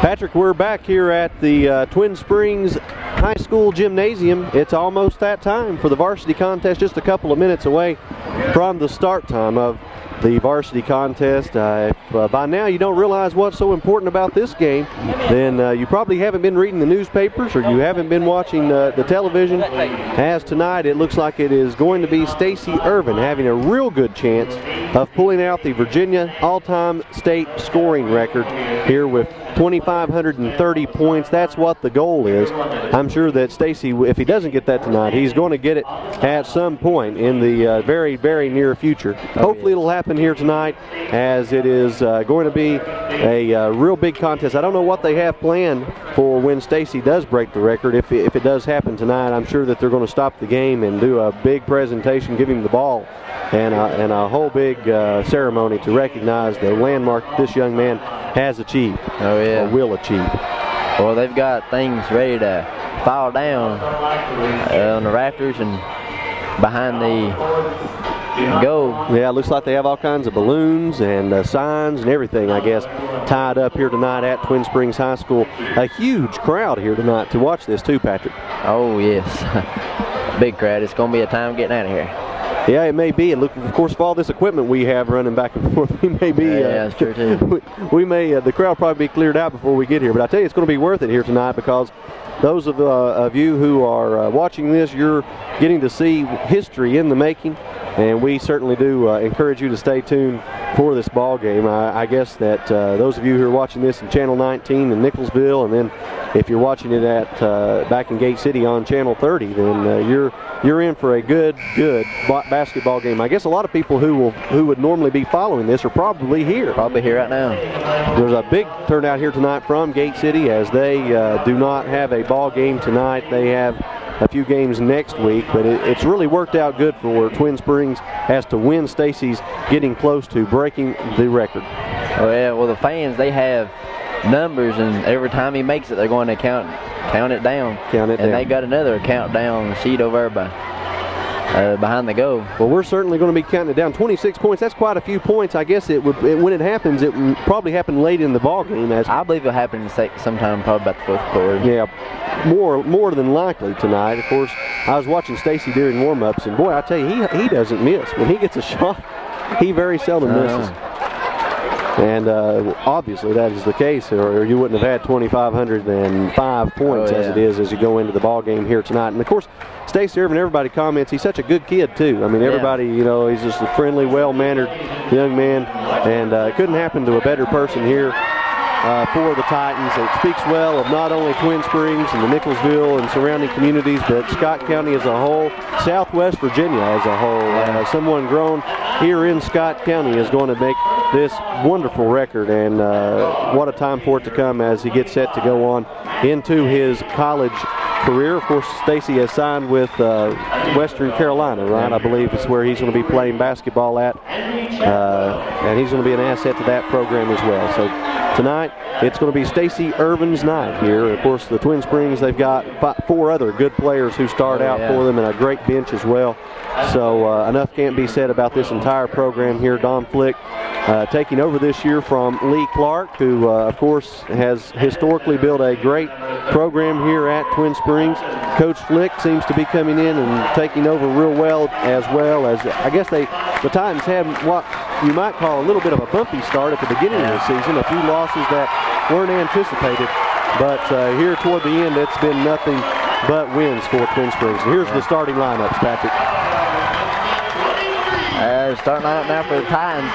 Patrick, we're back here at the Twin Springs High School Gymnasium. It's almost that time for the varsity contest, just a couple of minutes away from the start time of the varsity contest. If by now you don't realize what's so important about this game, then you probably haven't been reading the newspapers or you haven't been watching the television, as tonight it looks like it is going to be Stacy Ervin having a real good chance of pulling out the Virginia all-time state scoring record here with 2,530 points. That's what the goal is. I'm sure that Stacy, if he doesn't get that tonight, he's going to get it at some point in the very, very near future. Hopefully it'll happen here tonight, as it is going to be a real big contest. I don't know what they have planned for when Stacy does break the record. If it does happen tonight, I'm sure that they're going to stop the game and do a big presentation, give him the ball, and a whole big ceremony to recognize the landmark that this young man has achieved. Oh, yeah. Or will achieve. Well, they've got things ready to fall down on the rafters and behind the goal. Yeah, it looks like they have all kinds of balloons and signs and everything, I guess, tied up here tonight at Twin Springs High School. A huge crowd here tonight to watch this too, Patrick. Oh, yes. Big crowd. It's going to be a time getting out of here. Yeah, it may be, and look, of course, for all this equipment we have running back and forth, we may be. Yeah, that's true too. We may the crowd probably be cleared out before we get here. But I tell you, it's going to be worth it here tonight, because those of you who are watching this, you're getting to see history in the making, and we certainly do encourage you to stay tuned for this ball game. I guess that those of you who are watching this in Channel 19 in Nicholsville, and then if you're watching it at back in Gate City on Channel 30, then you're in for a good basketball game. I guess a lot of people who would normally be following this are probably here. Probably here right now. There's a big turnout here tonight from Gate City, as they do not have a ball game tonight. They have a few games next week, but it's really worked out good for Twin Springs as to when Stacy's getting close to breaking the record. Oh, yeah. Well, the fans, they have numbers, and every time he makes it, they're going to count it down. And they got another countdown sheet over behind the goal. Well, we're certainly going to be counting it down. 26 points. That's quite a few points. I guess when it happens, it will probably happen late in the ball game. I believe it'll happen sometime probably about the fourth quarter. Yeah, more than likely tonight. Of course, I was watching Stacy during warm-ups, and boy, I tell you, he doesn't miss. When he gets a shot, he very seldom misses. And obviously that is the case, or you wouldn't have had 2,505 points as you go into the ball game here tonight. And of course, Stacy Ervin, everybody comments he's such a good kid too. I mean, everybody, he's just a friendly, well-mannered young man, and couldn't happen to a better person here for the Titans. It speaks well of not only Twin Springs and the Nicholsville and surrounding communities, but Scott County as a whole, Southwest Virginia as a whole. Someone grown here in Scott County is going to make this wonderful record, and what a time for it to come as he gets set to go on into his college career. Of course, Stacy has signed with Western Carolina, right? I believe it's where he's going to be playing basketball at, and he's going to be an asset to that program as well. So tonight, it's going to be Stacy Ervin's night here. Of course, the Twin Springs, they've got 4 other good players who start out for them, and a great bench as well. So enough can't be said about this entire program here. Don Flick taking over this year from Lee Clark, who, of course, has historically built a great program here at Twin Springs. Coach Flick seems to be coming in and taking over real well as I guess the Titans had what you might call a little bit of a bumpy start at the beginning of the season, a few losses that weren't anticipated, but here toward the end, it's been nothing but wins for Twin Springs. And here's the starting lineups, Patrick. Starting lineup now for the Titans.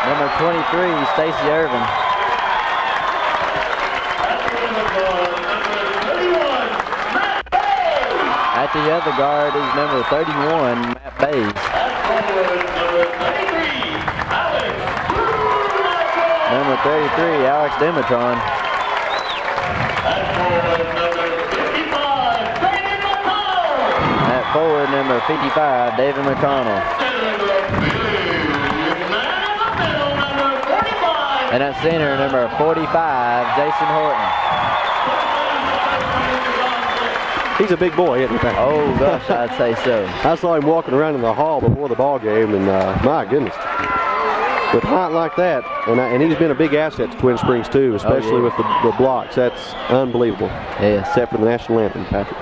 Number 23, Stacy Ervin. At the other guard is number 31, Matt Bays. Number 33, Alex Dimitron. At forward, number 55, David McConnell. And at center, number 45, Jason Horton. He's a big boy, isn't he? Oh, gosh, I'd say so. I saw him walking around in the hall before the ball game, and my goodness. with height like that, and he's been a big asset to Twin Springs too, especially with the blocks. That's unbelievable. Yeah. Except for the national anthem, Patrick.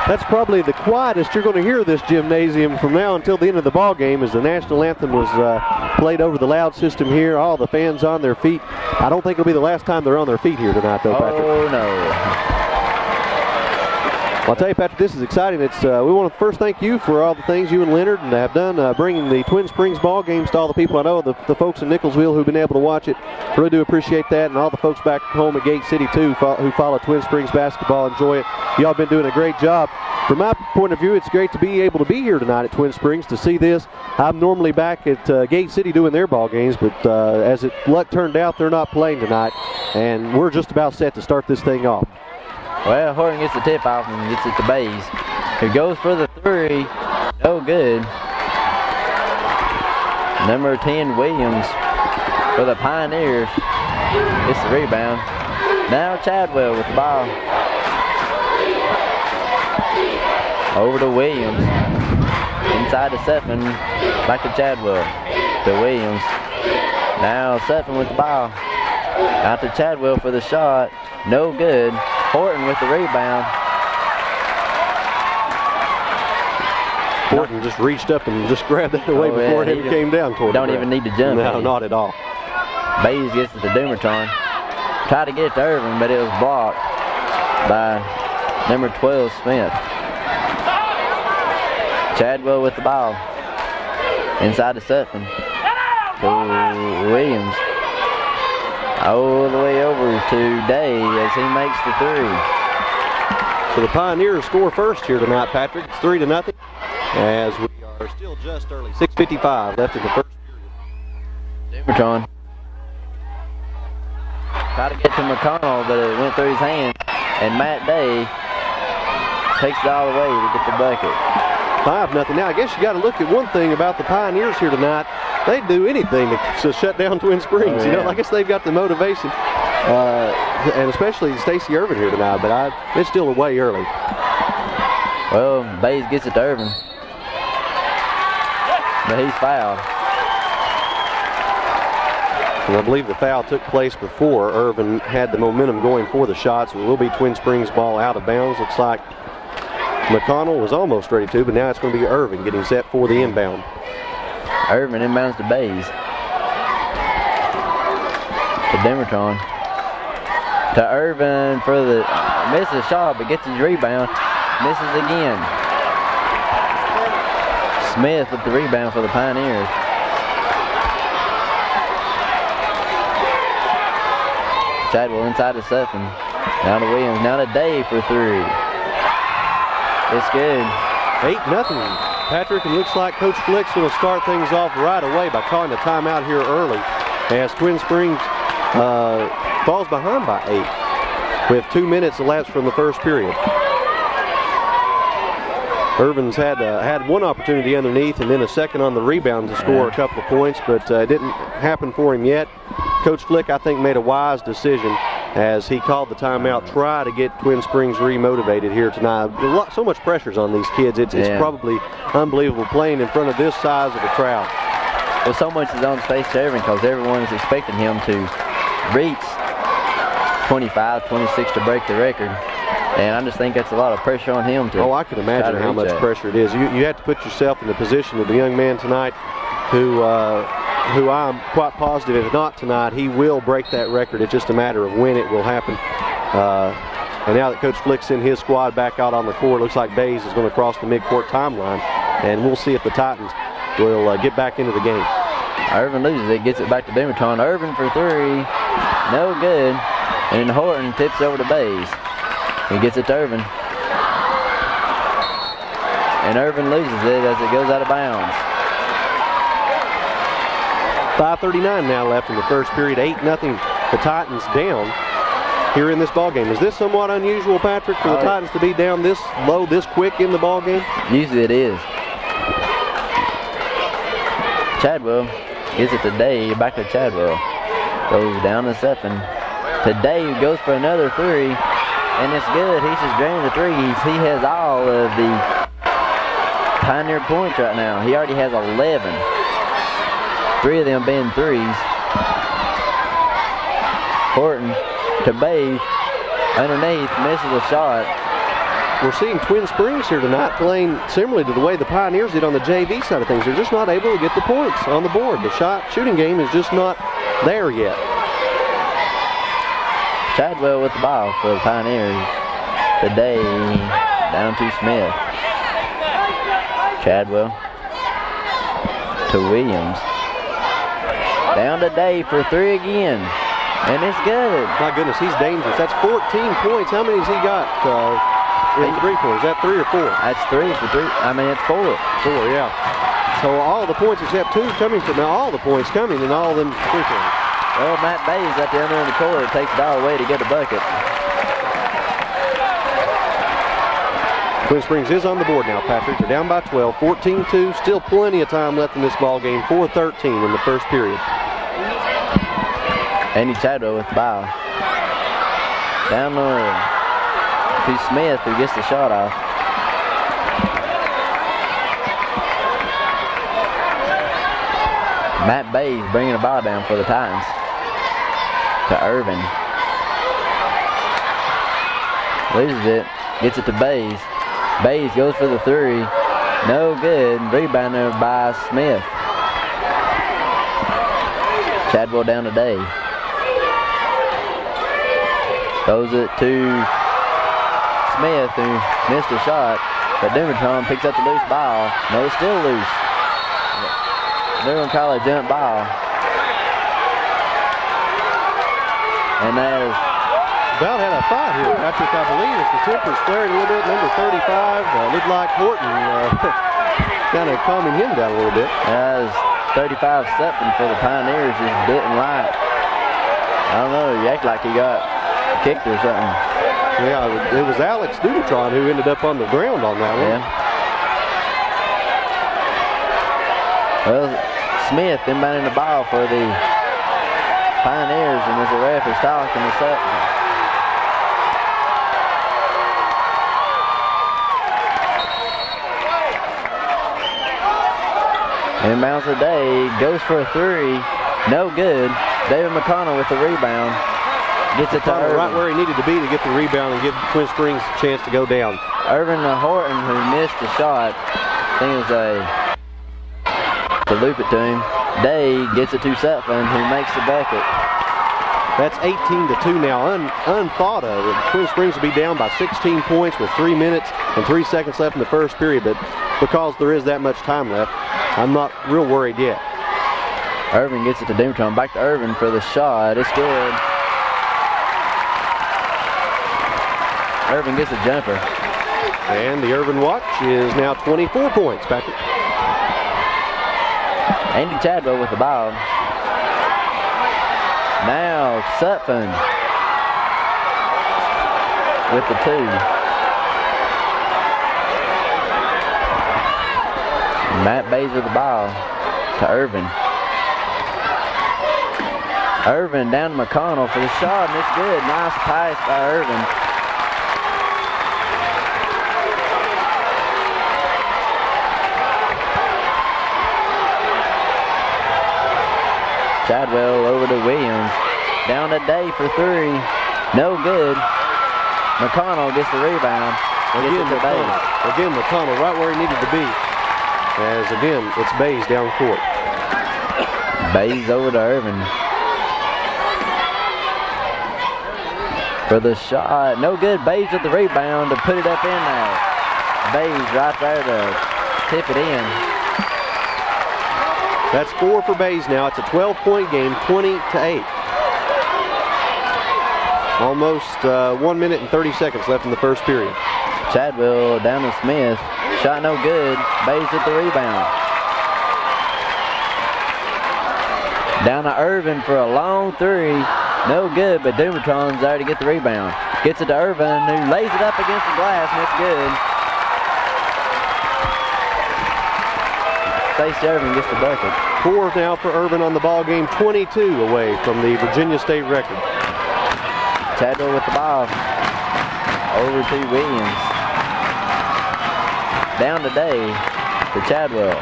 That's probably the quietest you're going to hear this gymnasium from now until the end of the ball game, as the national anthem was played over the loud system here. All the fans on their feet. I don't think it'll be the last time they're on their feet here tonight, though, Patrick. Oh, no. I'll tell you, Patrick, this is exciting. It's we want to first thank you for all the things you and Leonard have done, bringing the Twin Springs ball games to all the people I know, the folks in Nicholsville who've been able to watch it. Really do appreciate that, and all the folks back home at Gate City, too, who follow Twin Springs basketball, enjoy it. Y'all been doing a great job. From my point of view, it's great to be able to be here tonight at Twin Springs to see this. I'm normally back at Gate City doing their ball games, but as luck turned out, they're not playing tonight, and we're just about set to start this thing off. Well, Horton gets the tip off and gets it to Bays, who goes for the three. No good. Number 10, Williams, for the Pioneers. Gets the rebound. Now Chadwell with the ball. Over to Williams. Inside to Seffin. Back to Chadwell. To Williams. Now Seffin with the ball. Out to Chadwell for the shot. No good. Horton with the rebound. Horton just reached up and just grabbed that away before it came down toward Don't even need to jump. No, not at all. Bays gets it to Dumerton. Tried to get it to Ervin, but it was blocked by number 12, Smith. Chadwell with the ball. Inside to Sutton. To Williams. All the way over to Day as he makes the three. So the Pioneers score first here tonight, Patrick. It's 3-0 as we are still just early. 6:55 left in the first period. Dumerton. Tried to get to McConnell, but it went through his hand. And Matt Day takes it all the way to get the bucket. 5-0. Now, I guess you got to look at one thing about the Pioneers here tonight. They'd do anything to shut down Twin Springs. You know, I guess they've got the motivation, and especially Stacy Ervin here tonight. But it's still way early. Well, Bays gets it to Ervin, but he's fouled. And I believe the foul took place before Ervin had the momentum going for the shots. It will be Twin Springs ball out of bounds. Looks like McConnell was almost ready to, but now it's going to be Ervin getting set for the inbound. Ervin inbounds to Bays. To Dumerton. To Ervin for the misses a shot, but gets his rebound. Misses again. Smith with the rebound for the Pioneers. Chadwell inside to Sutton. Now to Williams. Now to Day for three. It's good. 8-0. Patrick, and looks like Coach Flick's going to start things off right away by calling a timeout here early as Twin Springs falls behind by 8 with 2 minutes elapsed from the first period. Ervin's had one opportunity underneath and then a second on the rebound to score a couple of points, but it didn't happen for him yet. Coach Flick, I think, made a wise decision as he called the timeout, try to get Twin Springs remotivated here tonight. So much pressure's on these kids. It's probably unbelievable playing in front of this size of a crowd. well, so much is on Stacy Ervin because everyone is expecting him to reach 25, 26 to break the record. And I just think that's a lot of pressure on him to. Oh, I can imagine how much pressure it is. You have to put yourself in the position of the young man tonight who I'm quite positive, if not tonight, he will break that record. It's just a matter of when it will happen. And now that Coach Flick's in his squad back out on the court, looks like Bays is going to cross the midcourt timeline. And we'll see if the Titans will get back into the game. Ervin loses it, gets it back to Dumatron. Ervin for three, no good. And Horton tips over to Bays. He gets it to Ervin. And Ervin loses it as it goes out of bounds. 5:39 now left in the first period. 8-0. The Titans down here in this ball game. Is this somewhat unusual, Patrick, for the Titans to be down this low, this quick in the ball game? Usually it is. Chadwell gives it to Dave. Back to Chadwell. Goes down to Sutton. To Dave, goes for another three. And it's good. He's just draining the threes. He has all of the Pioneer points right now. He already has 11. 3 of them being threes. Horton to Bays. Underneath, misses a shot. We're seeing Twin Springs here tonight playing similarly to the way the Pioneers did on the JV side of things. They're just not able to get the points on the board. The shooting game is just not there yet. Chadwell with the ball for the Pioneers. Today, down to Smith. Chadwell to Williams. Down to Dave for three again. And it's good. My goodness, he's dangerous. That's 14 points. How many has he got in 3-pointers? Is that 3 or 4? That's 3 for 3. I mean, it's 4. 4, yeah. So all the points except 2 coming from now. All the points coming and all of them 3-pointers. Well, Matt Bays at the other end of the court takes it all away to get a bucket. Twin Springs is on the board now, Patrick. They're down by 12, 14-2. Still plenty of time left in this ball game. 4:13 in the first period. Andy Chadwell with the ball. Down to Smith, who gets the shot off. Matt Bays bringing the ball down for the Titans. To Ervin. Loses it. Gets it to Bays. Bays goes for the three. No good. Rebound there by Smith. Chadwell down to Dave. Throws it to Smith, who missed a shot. But Dumatron picks up the loose ball. No, it's still loose. They're going to call it a jump ball. And there's about had a fight here, Patrick, I believe, as the tempers flared a little bit. Number 35 looked like Horton kind of calming him down a little bit. That was 35 something for the Pioneers. Just didn't like. I don't know, he acted like he got kicked or something. Yeah, it was Alex Dumatron who ended up on the ground on that one. Yeah. Well, Smith inbounding the ball for the Pioneers, and as the ref is talking this up. Inbounds a Day, goes for a three, no good. David McConnell with the rebound. Gets it to Ervin. Right where he needed to be to get the rebound and give Twin Springs a chance to go down. Ervin Horton, who missed the shot. I think it was to loop it to him. Day gets it to Sutphin, who makes the bucket. That's 18-2 now, unthought of. Twin Springs will be down by 16 points with 3 minutes and 3 seconds left in the first period, but because there is that much time left, I'm not real worried yet. Ervin gets it to Dumatron. Back to Ervin for the shot. It's good. Ervin gets a jumper. And the Ervin watch is now 24 points, Patrick. Andy Chadwell with the ball. Now Sutphin with the two. Matt Bays with the ball to Ervin. Ervin down to McConnell for the shot, and it's good. Nice pass by Ervin. Chadwell over to Williams. Down to Day for three. No good. McConnell gets the rebound. Again, McConnell right where he needed to be. As again, it's Bays down court. Bays over to Ervin. For the shot. No good. Bays with the rebound to put it up in there. Bays right there to tip it in. That's 4 for Bays now. It's a 12-point game, 20-8. Almost 1 minute and 30 seconds left in the first period. Chadwell down to Smith. Shot no good. Bays with the rebound. Down to Ervin for a long three. No good, but Dumatron's there to get the rebound. Gets it to Ervin, who lays it up against the glass, and it's good. Stacy Ervin gets the bucket. 4 now for Ervin on the ball game, 22 away from the Virginia State record. Chadwell with the ball. Over to Williams. Down to Day to Chadwell.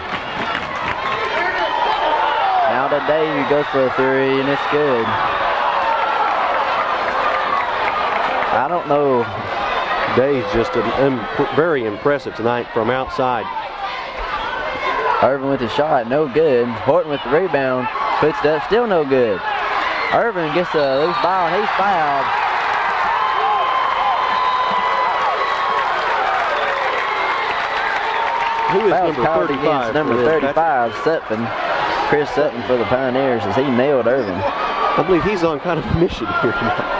Now to Day, who goes for a three, and it's good. I don't know. Day's just very impressive tonight from outside. Ervin with the shot, no good. Horton with the rebound, puts it up, still no good. Ervin gets a loose ball, he's fouled. Who is number 35? Number 35, Sutphin. Chris Sutton for the Pioneers as he nailed Ervin. I believe he's on kind of a mission here tonight.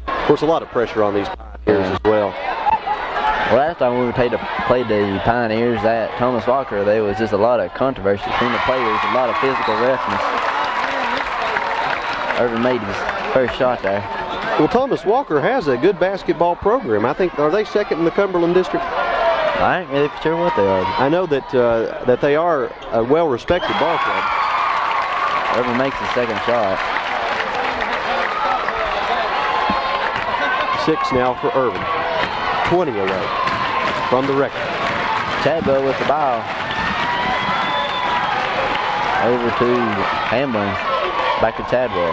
Of course, a lot of pressure on these Pioneers as well. Well, last time we played the Pioneers at Thomas Walker, there was just a lot of controversy between the players, a lot of physical roughness. Ervin made his first shot there. Well, Thomas Walker has a good basketball program. I think, are they second in the Cumberland District? I ain't really sure what they are. I know that that they are a well-respected ball club. Ervin makes the second shot. 6 now for Ervin. 20 away from the record. Chadwell with the ball. Over to Hamlin. Back to Chadwell.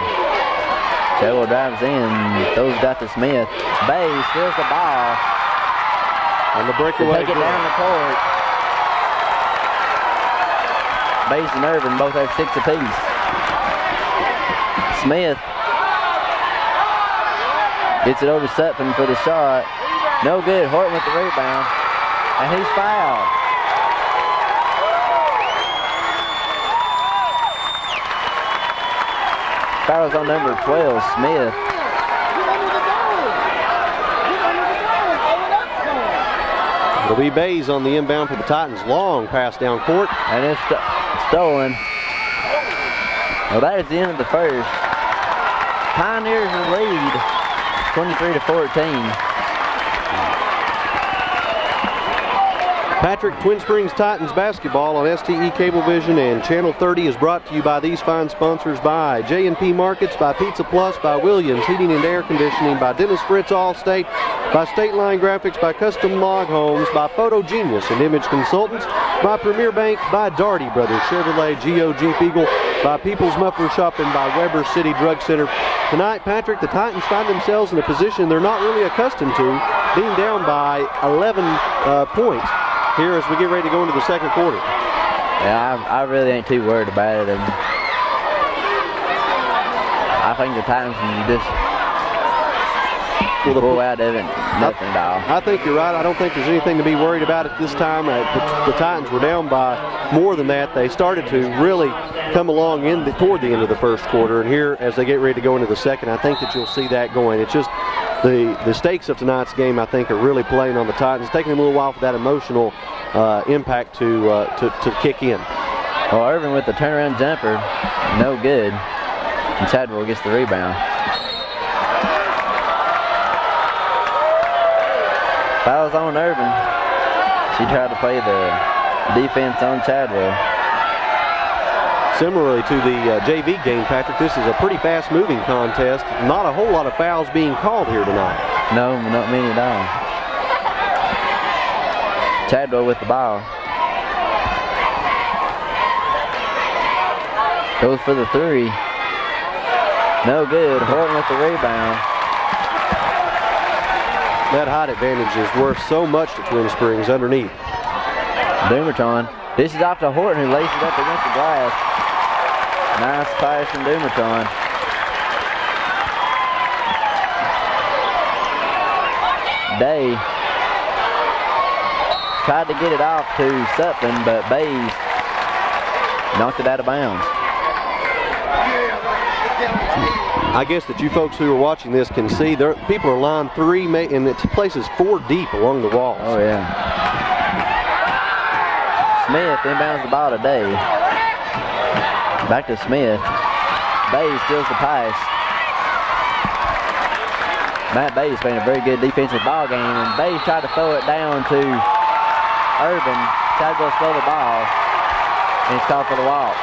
Chadwell drives in, throws it out to Smith. Bays steals the ball. On the breakaway. Take it down the court. Bays and Ervin both have 6 apiece. Smith gets it over to Sutphin for the shot. No good. Horton with the rebound. And he's fouled. Foul's on number 12, Smith. It'll be Bays on the inbound for the Titans. Long pass down court. And it's stolen. Well, that is the end of the first. Pioneers in lead, 23-14. Patrick, Twin Springs Titans basketball on STE Cablevision and Channel 30 is brought to you by these fine sponsors: by J&P Markets, by Pizza Plus, by Williams Heating and Air Conditioning, by Dennis Fritz Allstate, by State Line Graphics, by Custom Log Homes, by Photo Genius and Image Consultants, by Premier Bank, by Darty Brothers Chevrolet, GOG Beagle, by People's Muffler Shop, and by Weber City Drug Center. Tonight, Patrick, the Titans find themselves in a position they're not really accustomed to, being down by 11 points here as we get ready to go into the second quarter. Yeah, I really ain't too worried about it. And I think the Titans can just pull out of it, nothing at all. I think you're right. I don't think there's anything to be worried about at this time. The Titans were down by more than that. They started to really come along toward the end of the first quarter, and here as they get ready to go into the second, I think that you'll see that going. It's just the stakes of tonight's game, I think, are really playing on the Titans. It's taking them a little while for that emotional impact to kick in. Well, Ervin with the turnaround jumper, no good. And Chadwell gets the rebound. Foul's on Ervin. She tried to play the defense on Chadwell. Similarly to the JV game, Patrick, this is a pretty fast-moving contest. Not a whole lot of fouls being called here tonight. No, not many at all. Chadwell with the ball. Goes for the three. No good. Horton with the rebound. That height advantage is worth so much to Twin Springs underneath. Dumatron. This is off to Horton, who lays it up against the glass. Nice pass from Dumatron. Day tried to get it off to Sutphin, but Bays knocked it out of bounds. I guess that you folks who are watching this can see there people are lined three, and the place is 4 deep along the walls. Oh, yeah. Smith inbounds the ball to Day. Back to Smith. Bays steals the pass. Matt Bays playing a very good defensive ball game, and Bays tried to throw it down to Ervin. Tried to go slow the ball, and he's called for the walk.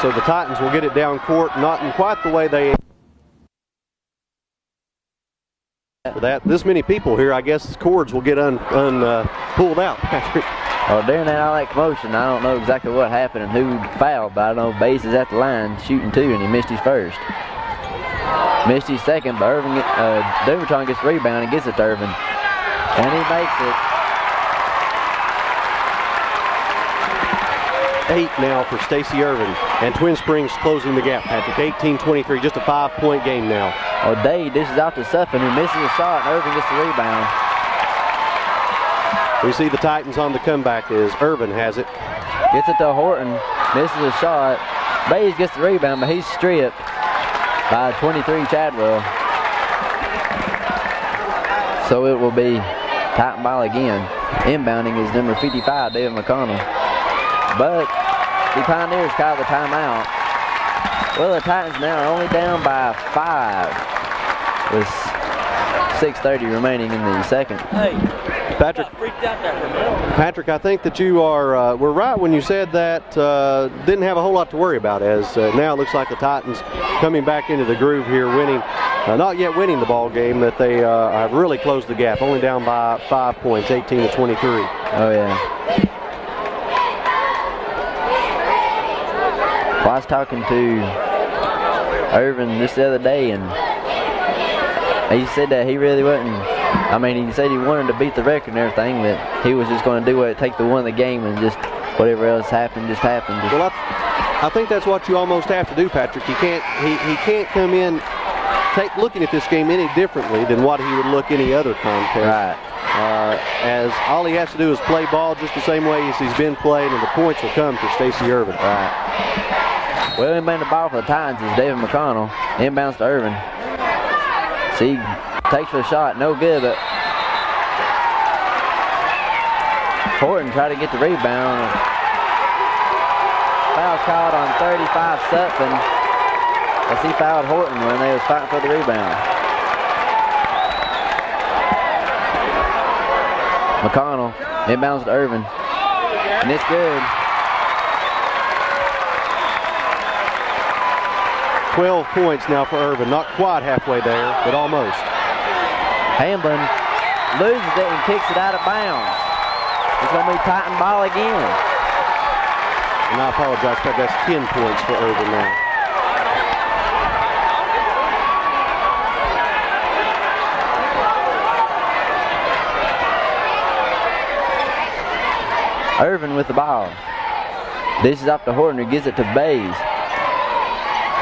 So the Titans will get it down court, not in quite the way they for that. This many people here, I guess cords will get pulled out, Patrick. Well, during all that commotion, I don't know exactly what happened and who fouled, but I know Bays is at the line shooting 2, and he missed his first. Missed his second, but Dumatron gets the rebound and gets it to Ervin. And he makes it. 8 now for Stacy Ervin, and Twin Springs closing the gap, Patrick. 18-23, just a 5-point game now. O'Day dishes out to Sutphin, who misses a shot, and Ervin gets the rebound. We see the Titans on the comeback as Ervin has it. Gets it to Horton, misses a shot. Bays gets the rebound, but he's stripped by 23 Chadwell. So it will be Titan ball again. Inbounding is number 55, David McConnell. But the Pioneers call the timeout. Well, the Titans now are only down by 5 with 6:30 remaining in the second. Hey, Patrick, freaked out there for a minute. Patrick, I think that you were right when you said that didn't have a whole lot to worry about, as now it looks like the Titans coming back into the groove here, winning, not yet winning the ball game, but they have really closed the gap, only down by 5 points, 18-23. Oh, yeah. Well, I was talking to Ervin this the other day, and he said that he really wasn't. I mean, he said he wanted to beat the record and everything, but he was just going to do it, take the one of the game, and just whatever else happened, just happened. Well, I think that's what you almost have to do, Patrick. He can't come in looking at this game any differently than what he would look any other contest. Right. As all he has to do is play ball just the same way as he's been playing, and the points will come for Stacy Ervin. Right. Well, inbound the ball for the Titans is David McConnell. Inbounds to Ervin. See, takes for a shot, no good, but Horton tried to get the rebound. Foul called on 35 Sutphin as he fouled Horton when they was fighting for the rebound. McConnell inbounds to Ervin, and it's good. 12 points now for Ervin. Not quite halfway there, but almost. Hamblin loses it and kicks it out of bounds. It's going to be Titan ball again. And I apologize, but that's 10 points for Ervin now. Ervin with the ball. This is off to Horton, who gives it to Bays.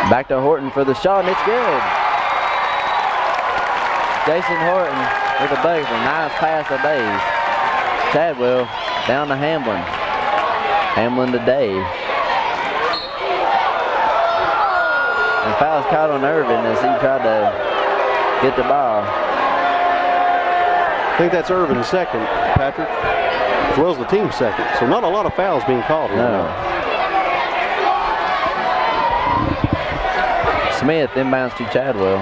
Back to Horton for the shot, and it's good. Jason Horton with a buzzer. Nice pass to Bays. Chadwell down to Hamblin. Hamblin to Day. And foul's caught on Ervin as he tried to get the ball. I think that's Ervin's second, Patrick, as well as the team's second. So not a lot of fouls being called here. No. Smith inbounds to Chadwell.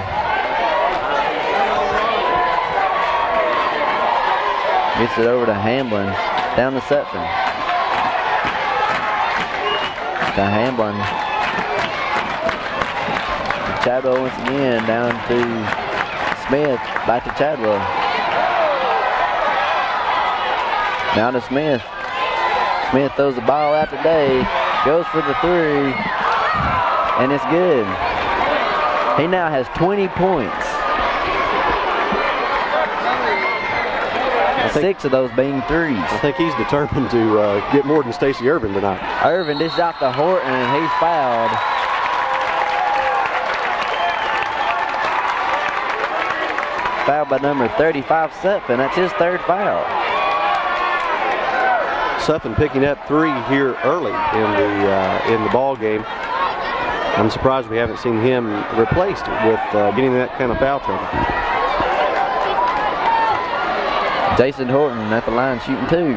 Gets it over to Hamblin. Down to Sutphin. To Hamblin. Chadwell once again down to Smith. Back to Chadwell. Down to Smith. Smith throws the ball out today, goes for the three, and it's good. He now has 20 points. 6 of those being threes. I think he's determined to get more than Stacy Ervin tonight. Ervin dishes out to Horton, and he's fouled. Fouled by number 35, Sutphin. That's his third foul. Sutphin picking up 3 here early in the ball game. I'm surprised we haven't seen him replaced with getting that kind of foul trouble. Jason Horton at the line shooting 2.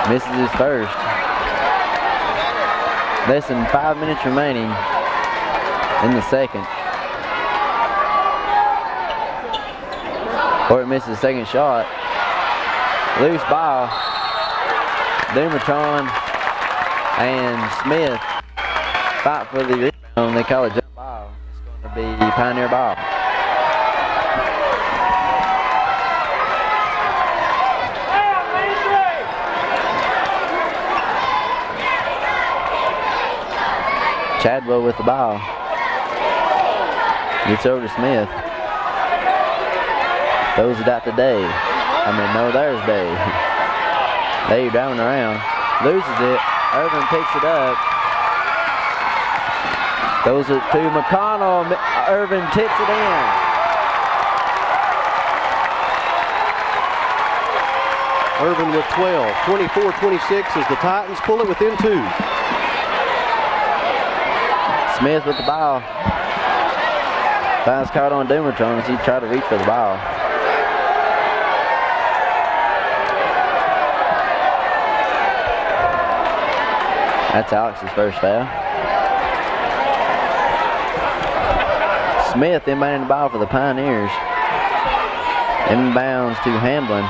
Misses his first. Less than 5 minutes remaining in the second. Horton misses the second shot. Loose ball. Dumatron and Smith fight for the rebound. They call it jump ball. It's going to be Pioneer ball. Chadwell with the ball. Gets over to Smith. Throws it out to Day. There's Day. Day driving around. Loses it. Ervin picks it up. Throws it to McConnell. Ervin tips it in. Ervin with 12. 24-26 as the Titans pull it within 2. Smith with the ball. Foul's caught on Dumatron as he tried to reach for the ball. That's Alex's first foul. Smith inbounding the ball for the Pioneers. Inbounds to Hamblin.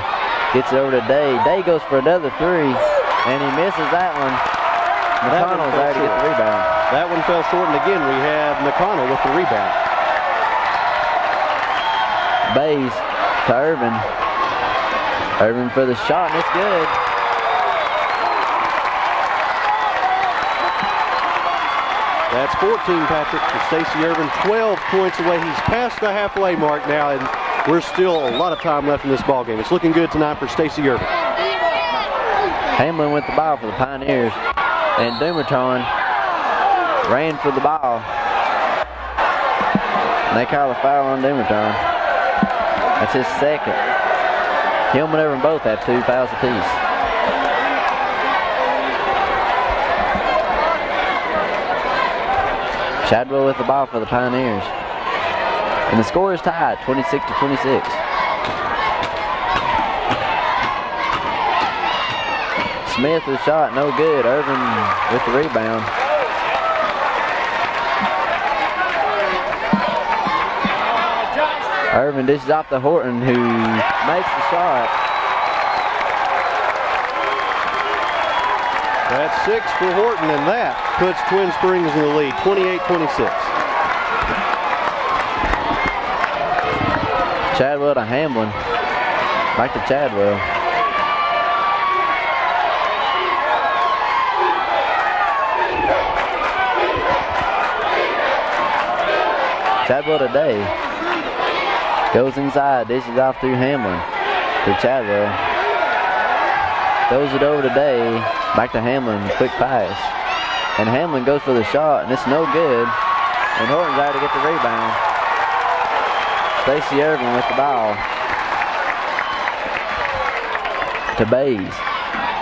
Gets it over to Day. Day goes for another 3, and he misses that one. McConnell's there to get the rebound. That one fell short, and again we have McConnell with the rebound. Bays to Ervin. Ervin for the shot, and it's good. That's 14, Patrick, for Stacy Ervin. 12 points away. He's past the halfway mark now, and we're still a lot of time left in this ball game. It's looking good tonight for Stacy Ervin. Hamlin with the ball for the Pioneers, and Dumatron ran for the ball. And they call a foul on Dumatron. That's his second. Hillman and Ervin both have 2 fouls apiece. Chadwell with the ball for the Pioneers. And the score is tied, 26-26. Smith with a shot, no good. Ervin with the rebound. Ervin dishes off to Horton, who makes the shot. That's 6 for Horton, and that puts Twin Springs in the lead, 28-26. Chadwell to Hamlin. Back to Chadwell. Chadwell to Day. Goes inside, dishes off through Hamlin to Chadwell. Throws it over to Day. Back to Hamlin, quick pass. And Hamlin goes for the shot, and it's no good. And Horton's there to get the rebound. Stacy Ervin with the ball. To Bays.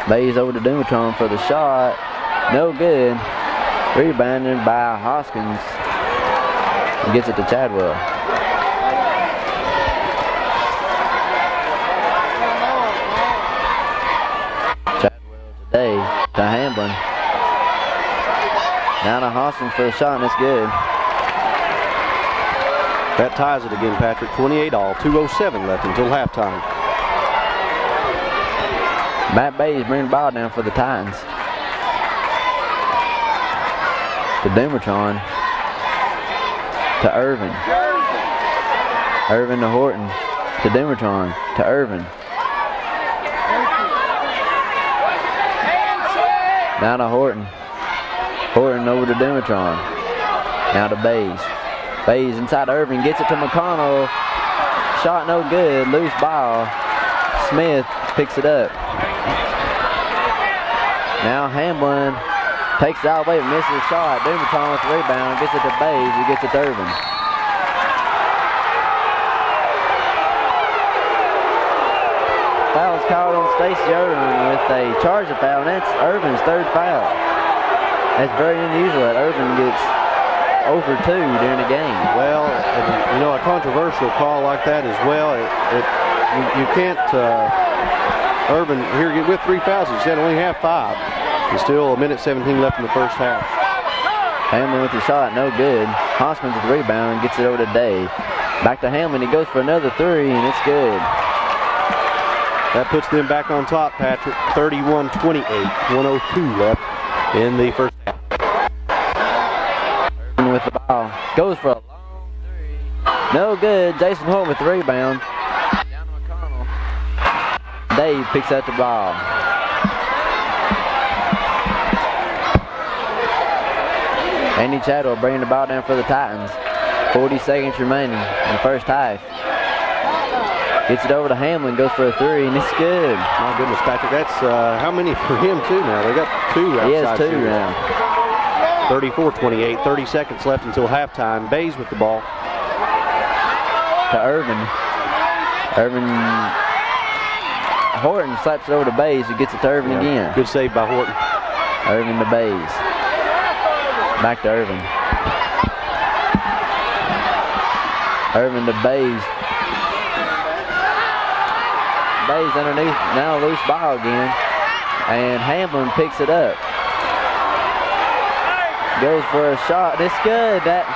Bays over to Dumatron for the shot. No good. Rebounded by Hoskins. He gets it to Chadwell. Day to Hamblin. Now to Hoskins for the shot, and it's good. That ties it again, Patrick. 28-all. 2:07 left until halftime. Matt Bays bringing the ball down for the Titans. To Dumatron. To Ervin. Ervin to Horton. To Dumatron. To Ervin. Now to Horton. Horton over to Dumatron. Now to Bays. Bays inside Ervin, gets it to McConnell. Shot no good, loose ball. Smith picks it up. Now Hamlin takes it out of the way, misses the shot. Dumatron with the rebound, gets it to Bays, who gets it to Ervin. Foul's called on Stacy Ervin with a charger foul, and that's Ervin's third foul. That's very unusual that Ervin gets over 2 during the game. Well, you know, a controversial call like that as well. You can't. Ervin here with 3 fouls. He said only have 5. There's still 1:17 left in the first half. Hamlin with the shot, no good. Hoskins with the rebound, gets it over to Day. Back to Hamlin, he goes for another 3, and it's good. That puts them back on top, Patrick. 31-28, 1:02 left in the first half. With the ball, goes for a long 3. No good. Jason Horton with the rebound. Down to McConnell. Dave picks up the ball. Andy Chadwell bringing the ball down for the Titans. 40 seconds remaining in the first half. Gets it over to Hamlin, goes for a 3, and it's good. My goodness, Patrick, that's how many for him too now? They got 2 outside. He has 2 now. 34-28, 30 seconds left until halftime. Bays with the ball. To Ervin. Horton slaps it over to Bays, who gets it to Ervin again. Good save by Horton. Ervin to Bays. Back to Ervin. Ervin to Bays. Bays underneath, now loose ball again. And Hamlin picks it up. Goes for a shot. It's good. That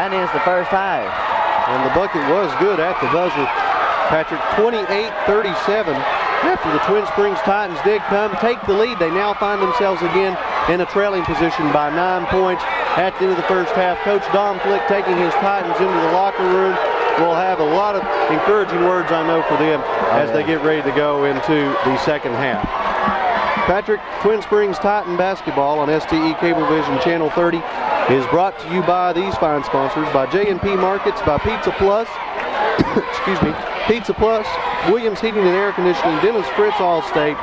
ends the first half. And the bucket was good at the buzzer. Patrick, 28-37. After the Twin Springs Titans did come, take the lead, they now find themselves again in a trailing position by 9 points at the end of the first half. Coach Dom Flick taking his Titans into the locker room. Will have a lot of encouraging words, I know, for them as they get ready to go into the second half. Patrick, Twin Springs Titan basketball on STE Cablevision Channel 30 is brought to you by these fine sponsors, by J&P Markets, by Pizza Plus, Pizza Plus, Williams Heating and Air Conditioning, Dennis Fritz Allstate,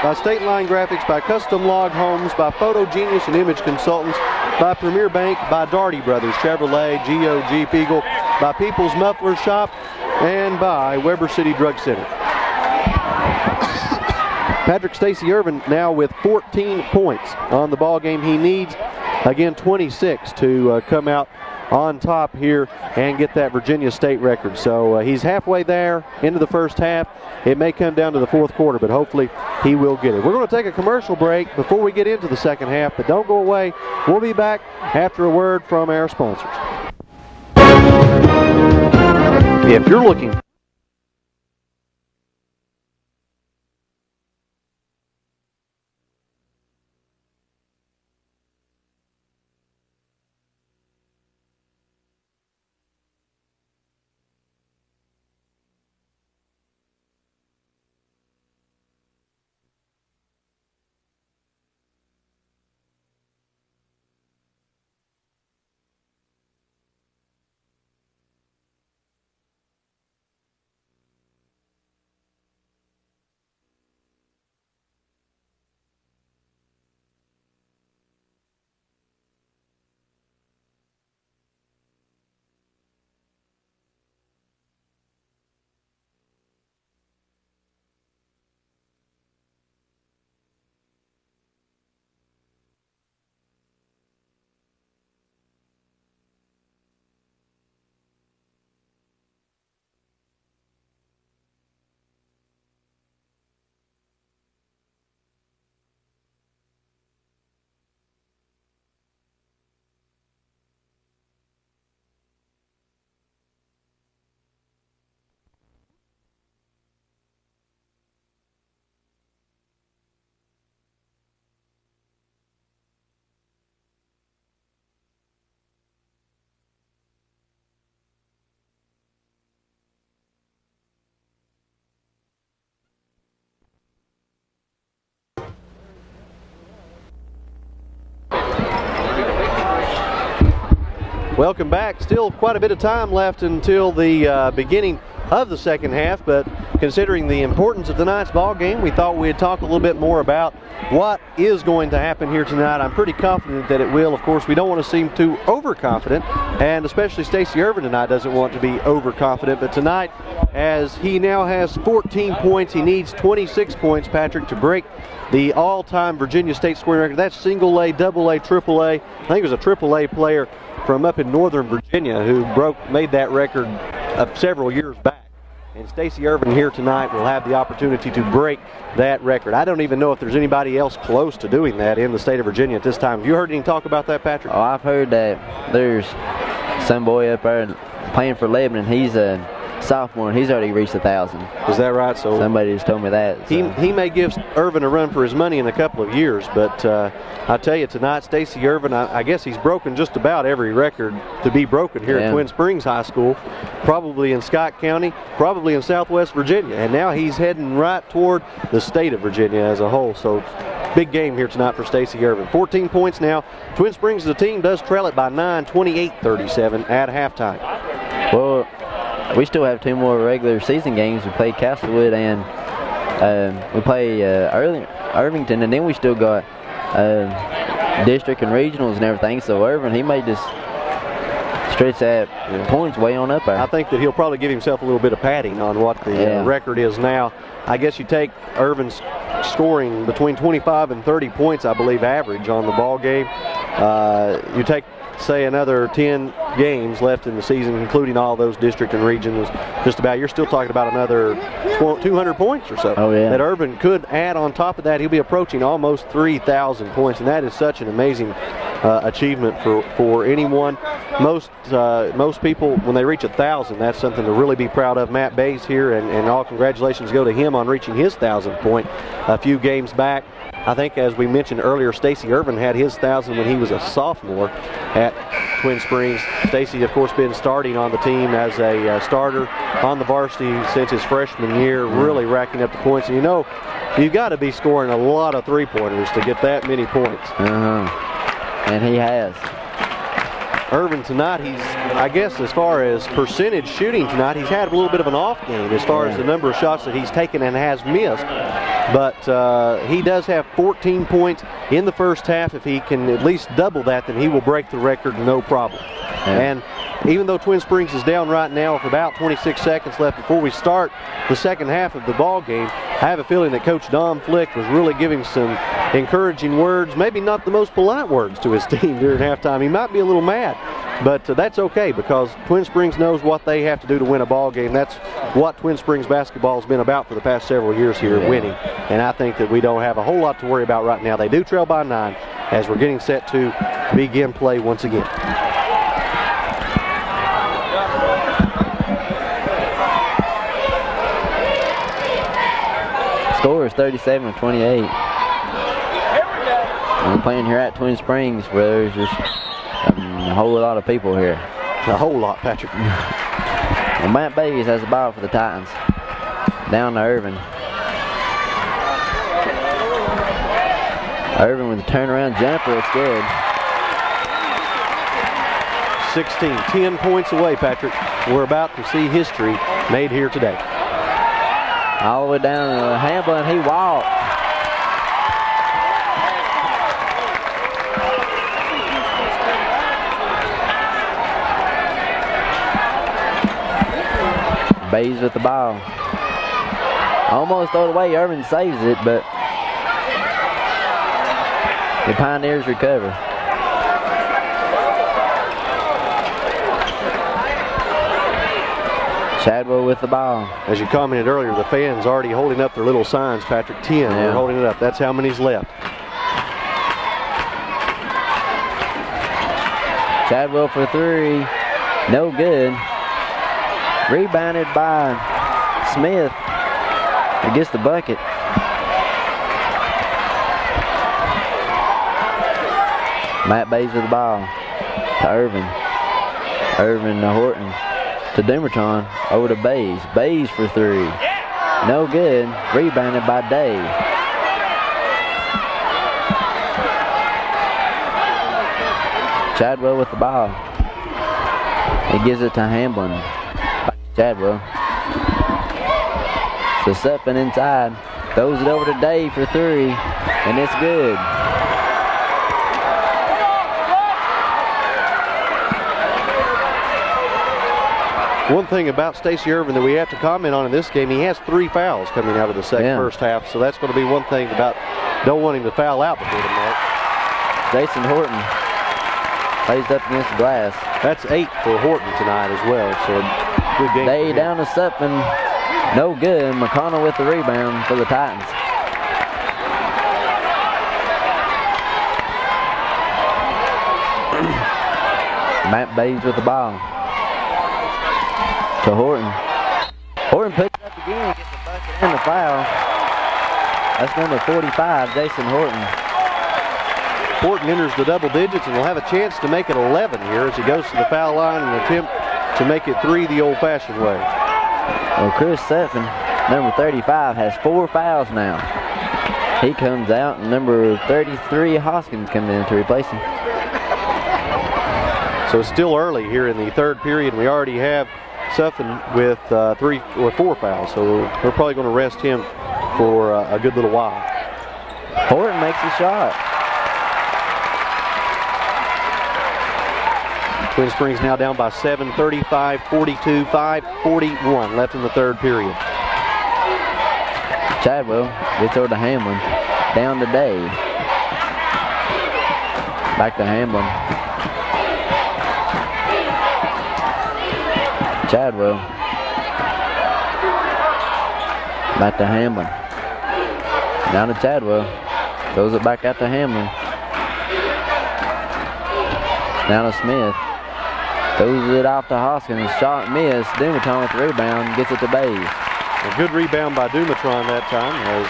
by State Line Graphics, by Custom Log Homes, by Photo Genius and Image Consultants, by Premier Bank, by Daugherty Brothers Chevrolet, GOG Peagle, by People's Muffler Shop, and by Weber City Drug Center. Patrick, Stacy Ervin now with 14 points on the ball game. He needs, again, 26 to come out on top here and get that Virginia State record. So he's halfway there into the first half. It may come down to the fourth quarter, but hopefully he will get it. We're going to take a commercial break before we get into the second half, but don't go away. We'll be back after a word from our sponsors. If you're looking Welcome back. Still quite a bit of time left until the beginning of the second half, but considering the importance of tonight's ball game, we thought we'd talk a little bit more about what is going to happen here tonight. I'm pretty confident that it will. Of course, we don't want to seem too overconfident, and especially Stacy Ervin tonight doesn't want to be overconfident, but tonight, as he now has 14 points, he needs 26 points, Patrick, to break the all-time Virginia State scoring record. That's single A, double A, triple A. I think it was a triple A player from up in Northern Virginia who made that record several years back. And Stacy Ervin here tonight will have the opportunity to break that record. I don't even know if there's anybody else close to doing that in the state of Virginia at this time. Have you heard any talk about that, Patrick? Oh, I've heard that there's some boy up there playing for Lebanon. He's a sophomore, and he's already reached 1,000. Is that right? So somebody just told me that. So. He may give Ervin a run for his money in a couple of years, but I tell you, tonight, Stacy Ervin, I guess he's broken just about every record to be broken here at Twin Springs High School, probably in Scott County, probably in Southwest Virginia, and now he's heading right toward the state of Virginia as a whole. So big game here tonight for Stacy Ervin. 14 points now. Twin Springs, the team, does trail it by 9, 28-37 at halftime. Well, we still have 2 more regular season games. We play Castlewood and we play Irvington, and then we still got district and regionals and everything. So Ervin, he may just stretch that points way on up there. I think that he'll probably give himself a little bit of padding on what the record is now. I guess you take Ervin's scoring between 25 and 30 points, I believe, average on the ball game. You take, say, another 10 games left in the season, including all those district and regions, just about, you're still talking about another 200 points or so that Ervin could add on top of that. He'll be approaching almost 3,000 points, and that is such an amazing achievement for anyone. Most people, when they reach 1,000, that's something to really be proud of. Matt Bays here, and all congratulations go to him on reaching his 1,000th point a few games back. I think, as we mentioned earlier, Stacy Ervin had his 1,000 when he was a sophomore at Twin Springs. Stacy, of course, been starting on the team as a starter on the varsity since his freshman year, really racking up the points. And you know, you've got to be scoring a lot of three-pointers to get that many points. And he has. Ervin tonight, he's, I guess, as far as percentage shooting tonight, he's had a little bit of an off game as far as the number of shots that he's taken and has missed. But he does have 14 points in the first half. If he can at least double that, then he will break the record no problem. And even though Twin Springs is down right now with about 26 seconds left before we start the second half of the ball game, I have a feeling that Coach Dom Flick was really giving some encouraging words, maybe not the most polite words to his team during halftime. He might be a little mad, but that's okay, because Twin Springs knows what they have to do to win a ball game. That's what Twin Springs basketball has been about for the past several years here, winning. And I think that we don't have a whole lot to worry about right now. They do trail by 9 as we're getting set to begin play once again. Score is 37-28. We're playing here at Twin Springs, where there's just a whole lot of people here. A whole lot, Patrick. Well, Matt Bays has the ball for the Titans. Down to Ervin. Ervin with a turnaround jumper. It's good. 16, 10 points away, Patrick. We're about to see history made here today. All the way down to Hamble, and he walked. Bays with the ball. Almost throw it away. Ervin saves it, but the Pioneers recover. Chadwell with the ball. As you commented earlier, the fans already holding up their little signs, Patrick. 10, they're holding it up. That's how many's left. Chadwell for 3. No good. Rebounded by Smith. He gets the bucket. Matt Bays with the ball to Ervin. Ervin to Horton. To Demerton. Over to Bays. Bays for 3. No good. Rebounded by Day. Chadwell with the ball. He gives it to Hamblin. Back to Chadwell. So Sutphin inside. Throws it over to Dave for 3. And it's good. One thing about Stacy Ervin that we have to comment on in this game, he has 3 fouls coming out of the first half, so that's going to be one thing about don't want him to foul out before the match. Jason Horton plays up against the glass. That's 8 for Horton tonight as well, so a good game. Day down to Sutphin, no good. McConnell with the rebound for the Titans. Matt Bays with the ball. To Horton. Horton puts it up again, gets the bucket and the foul. That's number 45, Jason Horton. Horton enters the double digits and will have a chance to make it 11 here as he goes to the foul line and attempt to make it 3 the old-fashioned way. Well, Chris Sutphin, number 35, has 4 fouls now. He comes out, and number 33, Hoskins, comes in to replace him. So it's still early here in the third period. We already have Sutphin with 3 or 4 fouls, so we're probably going to rest him for a good little while. Horton makes the shot. Twin Springs now down by 7, 35-42, 5:41 left in the third period. Chadwell gets over to Hamlin. Down to Day. Back to Hamlin. Chadwell. Back to Hamlin. Down to Chadwell. Throws it back out to Hamlin. Down to Smith. Throws it off to Hoskins. Shot missed. Dumatron with the rebound. Gets it to Bays. A good rebound by Dumatron that time as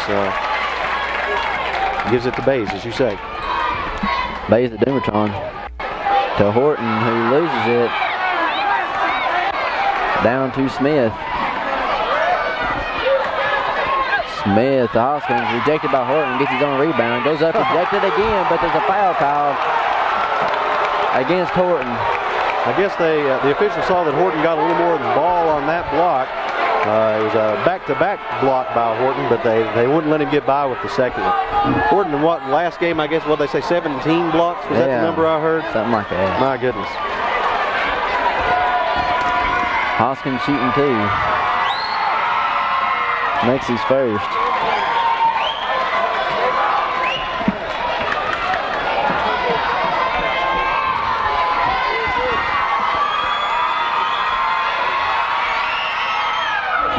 gives it to Bays, as you say. Bays to Dumatron. To Horton, who loses it. Down to Smith. Smith to Hoskins, rejected by Horton, gets his own rebound, goes up, rejected again, but there's a foul call against Horton. I guess the official saw that Horton got a little more of the ball on that block. It was a back-to-back block by Horton, but they wouldn't let him get by with the second one. Horton, in what, last game, I guess, what they say, 17 blocks? Was that the number I heard? Something like that. My goodness. Hoskins shooting 2. Makes his first.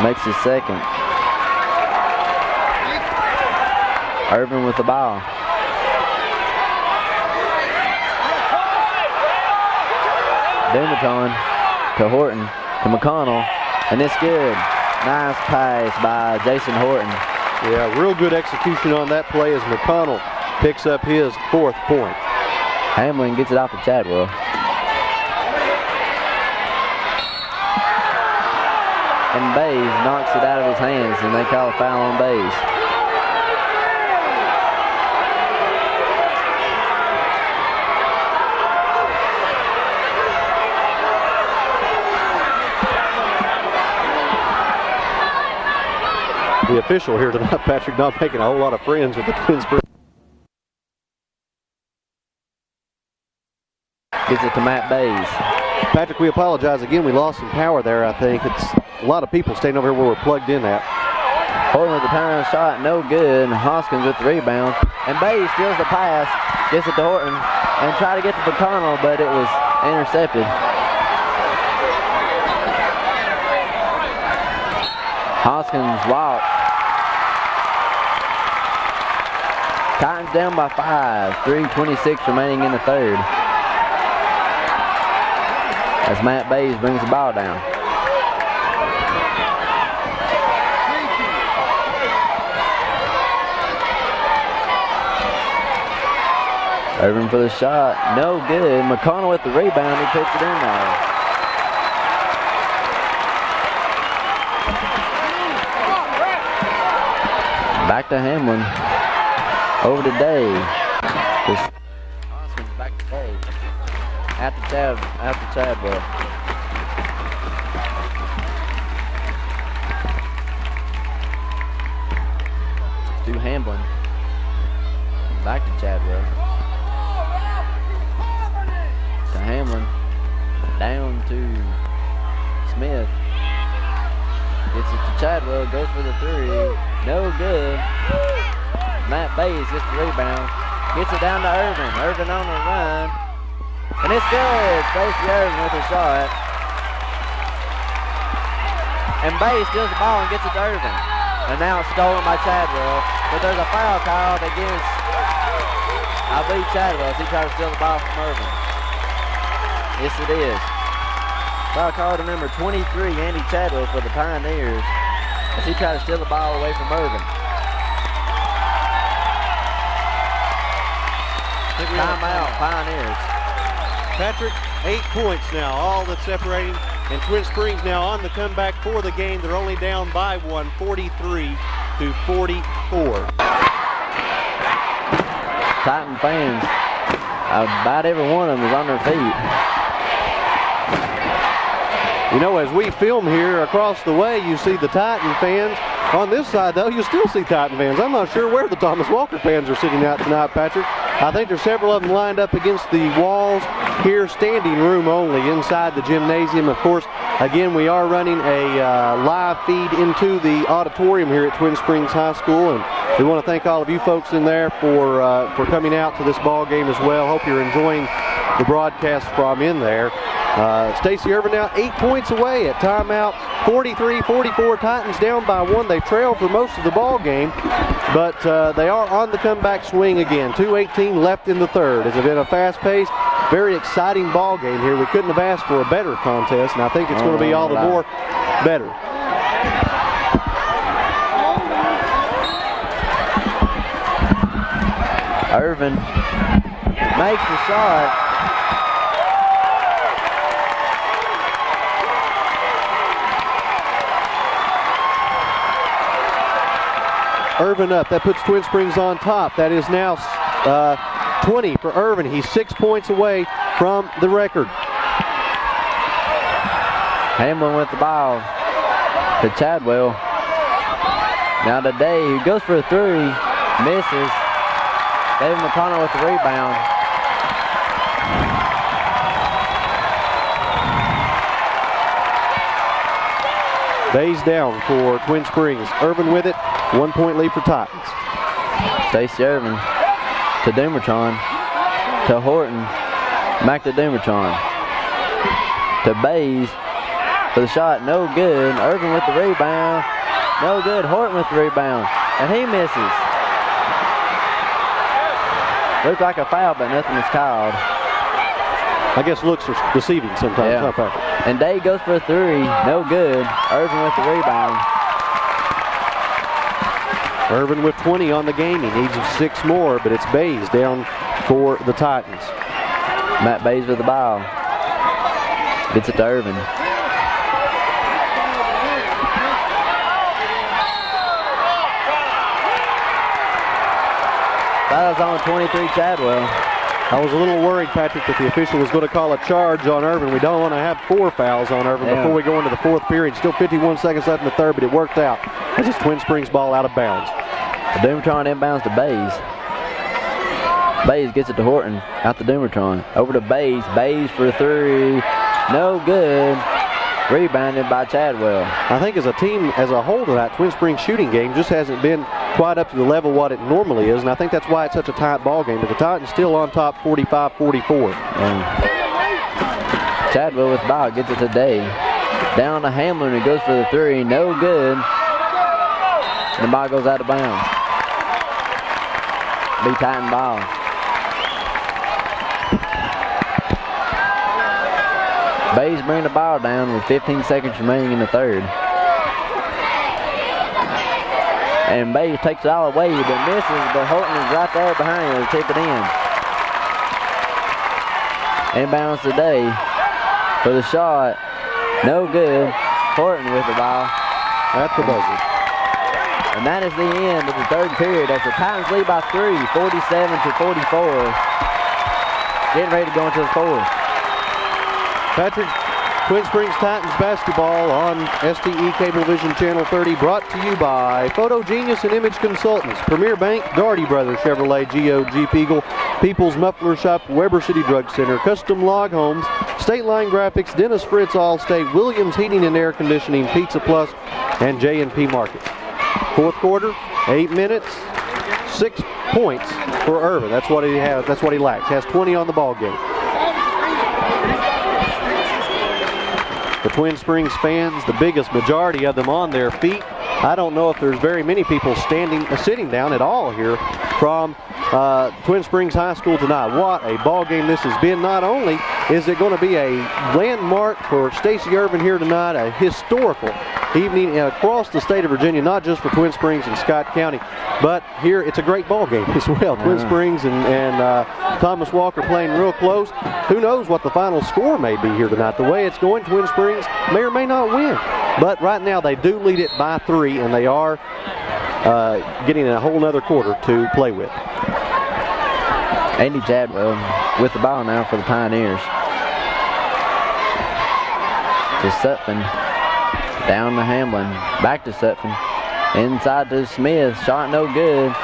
Makes his second. Ervin with the ball. Dumatron to Horton. To McConnell, and it's good. Nice pass by Jason Horton. Yeah, real good execution on that play as McConnell picks up his 4th point. Hamlin gets it off to Chadwell. And Bays knocks it out of his hands, and they call a foul on Bays. The official here tonight, Patrick, not making a whole lot of friends with the Twin Springs. Gives it to Matt Bays. Patrick, we apologize again. We lost some power there, I think. It's a lot of people staying over here where we're plugged in at. Horton with the turnaround shot, no good. And Hoskins with the rebound. And Bays steals the pass, gets it to Horton, and try to get to McConnell, but it was intercepted. Hoskins walk. Titans down by 5. 3:26 remaining in the third. As Matt Bays brings the ball down. Ervin for the shot. No good. McConnell with the rebound. He puts it in there. Back to Hamlin. Over to Dave. Hoskins back to Dave. After Chadwell. to Hamblin. Back to Chadwell. To Hamlin. Down to Smith. Gets it to Chadwell. Goes for the three. No good. Matt Bays gets the rebound. Gets it down to Ervin. Ervin on the run. And it's good. Stacy Ervin with a shot. And Bays steals the ball and gets it to Ervin. And now it's stolen by Chadwell. But there's a foul called against, I believe, Chadwell as he tried to steal the ball from Ervin. Yes, it is. Foul call to number 23, Andy Chadwell for the Pioneers, as he tried to steal the ball away from Ervin. Timeout, Pioneers. Patrick, 8 points now, all that's separating. And Twin Springs now on the comeback for the game. They're only down by one, 43 to 44. Titan fans, about every one of them is on their feet. You know, as we film here across the way, you see the Titan fans. On this side, though, you still see Titan fans. I'm not sure where the Thomas Walker fans are sitting out tonight, Patrick. I think there's several of them lined up against the walls here, standing room only, inside the gymnasium. Of course, again, we are running a live feed into the auditorium here at Twin Springs High School, and we want to thank all of you folks in there for coming out to this ball game as well. Hope you're enjoying the broadcast from in there. Stacy Ervin now 8 points away at timeout. 43-44, Titans down by one. They trail for most of the ball game, but they are on the comeback swing again. 2:18 left in the third. It's been a fast-paced, very exciting ball game here. We couldn't have asked for a better contest, and I think it's going to be all the more better. Ervin makes the shot. Ervin up. That puts Twin Springs on top. That is now 20 for Ervin. He's 6 points away from the record. Hamlin with the ball to Chadwell. Now to Day, who goes for a three, misses. David McClung with the rebound. Bays down for Twin Springs. Ervin with it. 1 point lead for Titans. Stacy Ervin to Dumertron, to Horton, back to Dumertron, to Bays for the shot, no good. Ervin with the rebound, no good. Horton with the rebound, and he misses. Looked like a foul, but nothing was called. I guess looks are deceiving sometimes. Yeah. Huh, Patrick? And Day goes for a three, no good. Ervin with the rebound. Ervin with 20 on the game. He needs 6 more, but it's Bays down for the Titans. Matt Bays with the ball. Gets it to Ervin. Fouls on 23, Chadwell. I was a little worried, Patrick, that the official was going to call a charge on Ervin. We don't want to have 4 fouls on Ervin before we go into the fourth period. Still 51 seconds left in the third, but it worked out. This is Twin Springs ball out of bounds. Dumertron inbounds to Bays. Bays gets it to Horton, out to Dumertron. Over to Bays. Bays for a three. No good. Rebounded by Chadwell. I think as a team as a whole tonight, Twin Springs shooting game just hasn't been quite up to the level what it normally is, and I think that's why it's such a tight ball game. But the Titans still on top 45-44. Chadwell with the ball, gets it to Day. Down to Hamlin, who goes for the three. No good. And the ball goes out of bounds. Be Titan ball. Bays bring the ball down with 15 seconds remaining in the third. And Bays takes it all away, but misses, but Horton is right there behind him to tip it in. Inbounds to Day for the shot. No good. Horton with the ball. At the buzzer. And that is the end of the third period as the Titans lead by 3, 47-44. Getting ready to go into the fourth. Patrick, Twin Springs Titans basketball on STE Cablevision Channel 30, brought to you by Photo Genius and Image Consultants, Premier Bank, Daugherty Brothers Chevrolet, Jeep Eagle, People's Muffler Shop, Weber City Drug Center, Custom Log Homes, State Line Graphics, Dennis Fritz Allstate, Williams Heating and Air Conditioning, Pizza Plus, and J&P Market. Fourth quarter, 8 minutes, 6 points for Ervin. That's what he has. That's what he lacks. Has 20 on the ball game. The Twin Springs fans, the biggest majority of them on their feet. I don't know if there's very many people sitting down at all here from Twin Springs High School tonight. What a ball game this has been. Not only is it going to be a landmark for Stacy Ervin here tonight, a historical evening across the state of Virginia, not just for Twin Springs and Scott County, but here it's a great ball game as well. Twin Springs and Thomas Walker playing real close. Who knows what the final score may be here tonight. The way it's going, Twin Springs may or may not win. But right now they do lead it by 3, and they are getting a whole nother quarter to play with. Andy Chadwell with the ball now for the Pioneers. To Sutphin. Down to Hamlin. Back to Sutphin. Inside to Smith. Shot no good.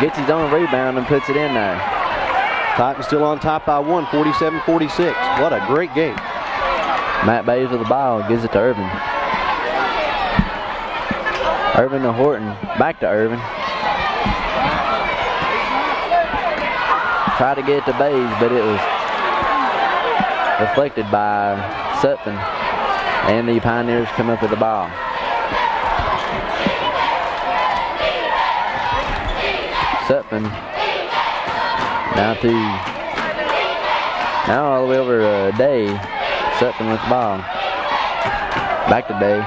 Gets his own rebound and puts it in there. Titans still on top by 1, 47-46. What a great game. Matt Bays with the ball, gives it to Ervin. Ervin to Horton, back to Ervin. Tried to get it to Bays, but it was deflected by Sutphin. And the Pioneers come up with the ball. Sutphin now all the way over to Day. Sutphin with the ball. Back to Day.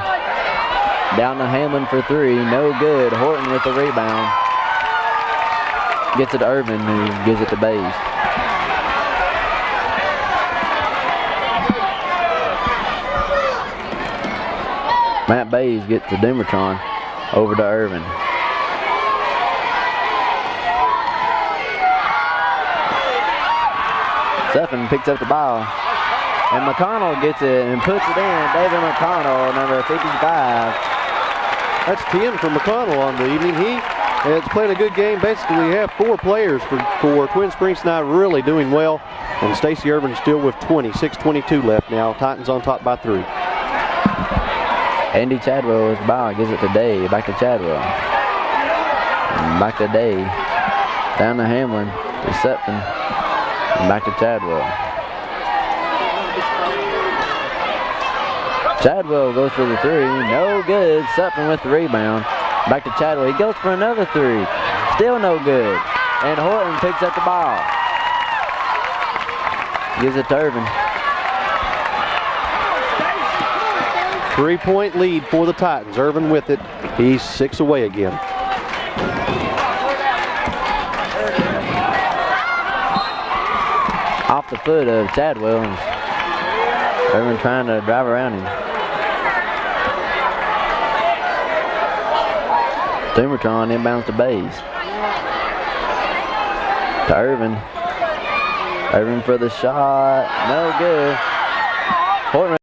Down to Hamlin for 3. No good. Horton with the rebound. Gets it to Ervin, who gives it to Bays. Matt Bays gets the Dumatron over to Ervin. Sutphin picks up the ball. And McConnell gets it and puts it in. David McConnell, number 55. That's 10 for McConnell on the evening. He has played a good game. Basically, we have 4 players for Twin Springs tonight really doing well. And Stacy Ervin still with 20. 6:22 left now. Titans on top by 3. Andy Chadwell with the ball. Gives it to Day. Back to Chadwell. And back to Day. Down to Hamlin. To Sutphin. And back to Chadwell. Chadwell goes for the 3. No good. Sutphin with the rebound. Back to Chadwell. He goes for another 3. Still no good. And Horton picks up the ball. Gives it to Ervin. 3-point lead for the Titans. Ervin with it. He's 6 away again. Off the foot of Chadwell. Ervin trying to drive around him. Dumatron inbounds to Bays. To Ervin. Ervin for the shot. No good.